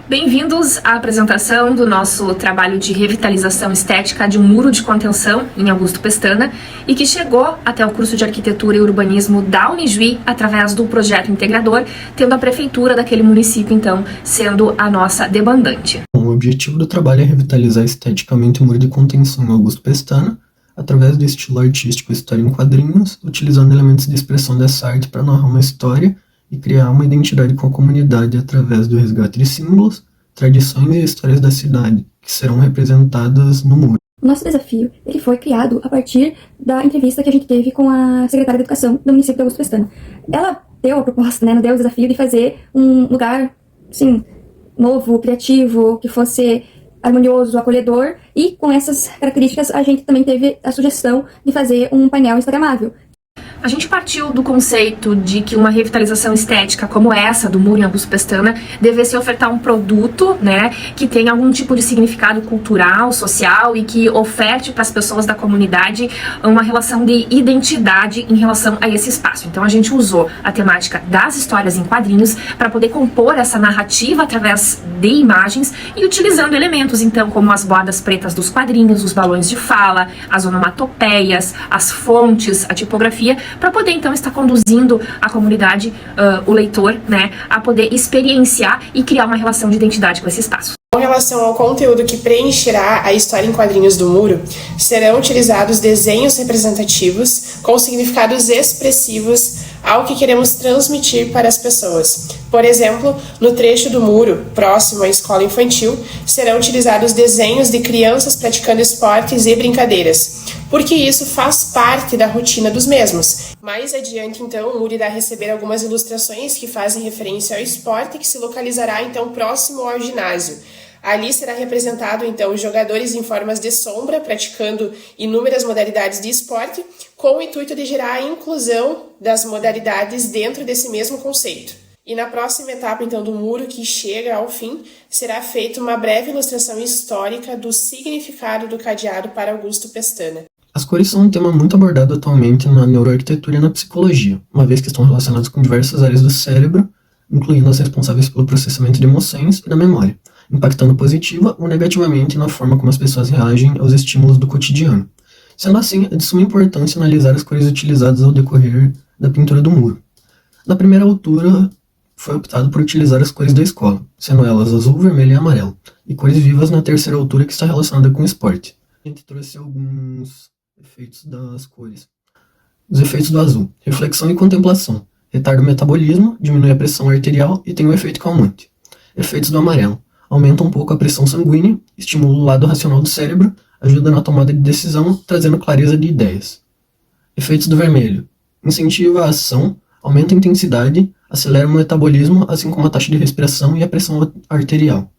Bem-vindos à apresentação do nosso trabalho de revitalização estética de um muro de contenção em Augusto Pestana e que chegou até o curso de Arquitetura e Urbanismo da Unijuí através do projeto integrador, tendo a prefeitura daquele município, então, sendo a nossa demandante. O objetivo do trabalho é revitalizar esteticamente o muro de contenção em Augusto Pestana, através do estilo artístico História em Quadrinhos, utilizando elementos de expressão dessa arte para narrar uma história e criar uma identidade com a comunidade através do resgate de símbolos, tradições e histórias da cidade, que serão representadas no muro. O nosso desafio ele foi criado a partir da entrevista que a gente teve com a secretária de Educação do município de Augusto Pestana. Ela deu a proposta, nos deu o desafio de fazer um lugar, assim, novo, criativo, que fosse harmonioso, acolhedor, e com essas características a gente também teve a sugestão de fazer um painel instagramável. A gente partiu do conceito de que uma revitalização estética como essa do muro em Augusto Pestana devesse ofertar um produto, que tenha algum tipo de significado cultural, social e que oferte para as pessoas da comunidade uma relação de identidade em relação a esse espaço. Então a gente usou a temática das histórias em quadrinhos para poder compor essa narrativa através de imagens e utilizando elementos, então, como as bordas pretas dos quadrinhos, os balões de fala, as onomatopeias, as fontes, a tipografia, para poder então estar conduzindo a comunidade, o leitor, a poder experienciar e criar uma relação de identidade com esse espaço. Com relação ao conteúdo que preencherá a história em quadrinhos do muro, serão utilizados desenhos representativos com significados expressivos ao que queremos transmitir para as pessoas. Por exemplo, no trecho do muro, próximo à escola infantil, serão utilizados desenhos de crianças praticando esportes e brincadeiras, porque isso faz parte da rotina dos mesmos. Mais adiante, então, o muro irá receber algumas ilustrações que fazem referência ao esporte, que se localizará, então, próximo ao ginásio. Ali será representado, então, os jogadores em formas de sombra, praticando inúmeras modalidades de esporte, com o intuito de gerar a inclusão das modalidades dentro desse mesmo conceito. E na próxima etapa, então, do muro, que chega ao fim, será feita uma breve ilustração histórica do significado do cadeado para Augusto Pestana. As cores são um tema muito abordado atualmente na neuroarquitetura e na psicologia, uma vez que estão relacionadas com diversas áreas do cérebro, incluindo as responsáveis pelo processamento de emoções e da memória, impactando positiva ou negativamente na forma como as pessoas reagem aos estímulos do cotidiano. Sendo assim, é de suma importância analisar as cores utilizadas ao decorrer da pintura do muro. Na primeira altura, foi optado por utilizar as cores da escola, sendo elas azul, vermelho e amarelo, e cores vivas na terceira altura, que está relacionada com o esporte. A gente trouxe alguns efeitos das cores. Os efeitos do azul: reflexão e contemplação, retarda o metabolismo, diminui a pressão arterial e tem um efeito calmante. Efeitos do amarelo: aumenta um pouco a pressão sanguínea, estimula o lado racional do cérebro, ajuda na tomada de decisão, trazendo clareza de ideias. Efeitos do vermelho: incentiva a ação, aumenta a intensidade, acelera o metabolismo, assim como a taxa de respiração e a pressão arterial.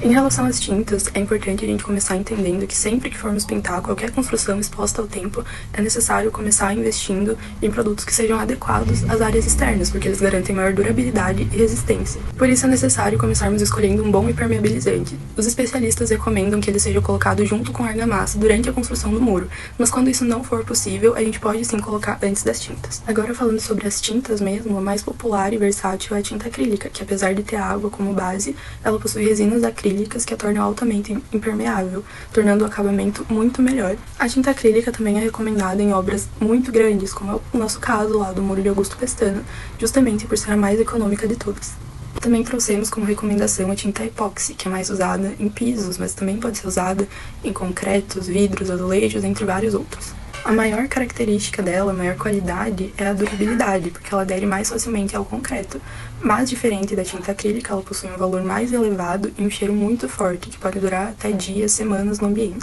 Em relação às tintas, é importante a gente começar entendendo que sempre que formos pintar qualquer construção exposta ao tempo, é necessário começar investindo em produtos que sejam adequados às áreas externas, porque eles garantem maior durabilidade e resistência. Por isso é necessário começarmos escolhendo um bom impermeabilizante. Os especialistas recomendam que ele seja colocado junto com a argamassa durante a construção do muro, mas quando isso não for possível, a gente pode sim colocar antes das tintas. Agora, falando sobre as tintas mesmo, a mais popular e versátil é a tinta acrílica, que apesar de ter água como base, ela possui resinas acrílicas que a tornam altamente impermeável, tornando o acabamento muito melhor. A tinta acrílica também é recomendada em obras muito grandes, como é o nosso caso lá do Muro de Augusto Pestana, justamente por ser a mais econômica de todas. Também trouxemos como recomendação a tinta epóxi, que é mais usada em pisos, mas também pode ser usada em concretos, vidros, azulejos, entre vários outros. A maior característica dela, a maior qualidade, é a durabilidade, porque ela adere mais facilmente ao concreto. Mas, diferente da tinta acrílica, ela possui um valor mais elevado e um cheiro muito forte, que pode durar até dias, semanas no ambiente.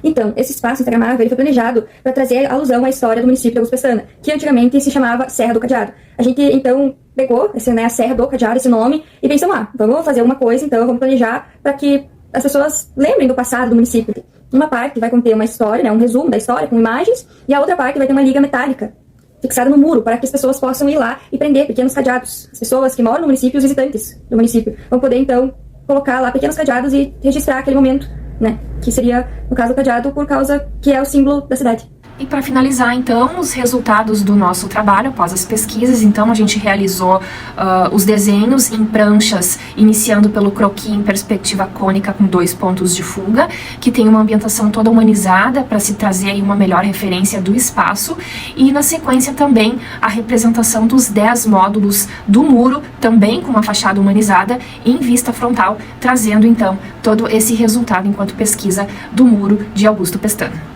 Então, esse espaço instagramável foi planejado para trazer alusão à história do município de Augusto Pestana, que antigamente se chamava Serra do Cadeado. A gente, então, pegou a Serra do Cadeado, esse nome, e pensamos, vamos fazer uma coisa, então, vamos planejar para que as pessoas lembrem do passado do município. Uma parte vai conter uma história, um resumo da história com imagens, e a outra parte vai ter uma liga metálica fixada no muro, para que as pessoas possam ir lá e prender pequenos cadeados. As pessoas que moram no município e os visitantes do município vão poder, então, colocar lá pequenos cadeados e registrar aquele momento, que seria, no caso, o cadeado, por causa que é o símbolo da cidade. E para finalizar, então, os resultados do nosso trabalho após as pesquisas. Então, a gente realizou os desenhos em pranchas, iniciando pelo croquis em perspectiva cônica com 2 pontos de fuga, que tem uma ambientação toda humanizada para se trazer aí uma melhor referência do espaço. E na sequência também a representação dos 10 módulos do muro, também com uma fachada humanizada em vista frontal, trazendo então todo esse resultado enquanto pesquisa do muro de Augusto Pestana.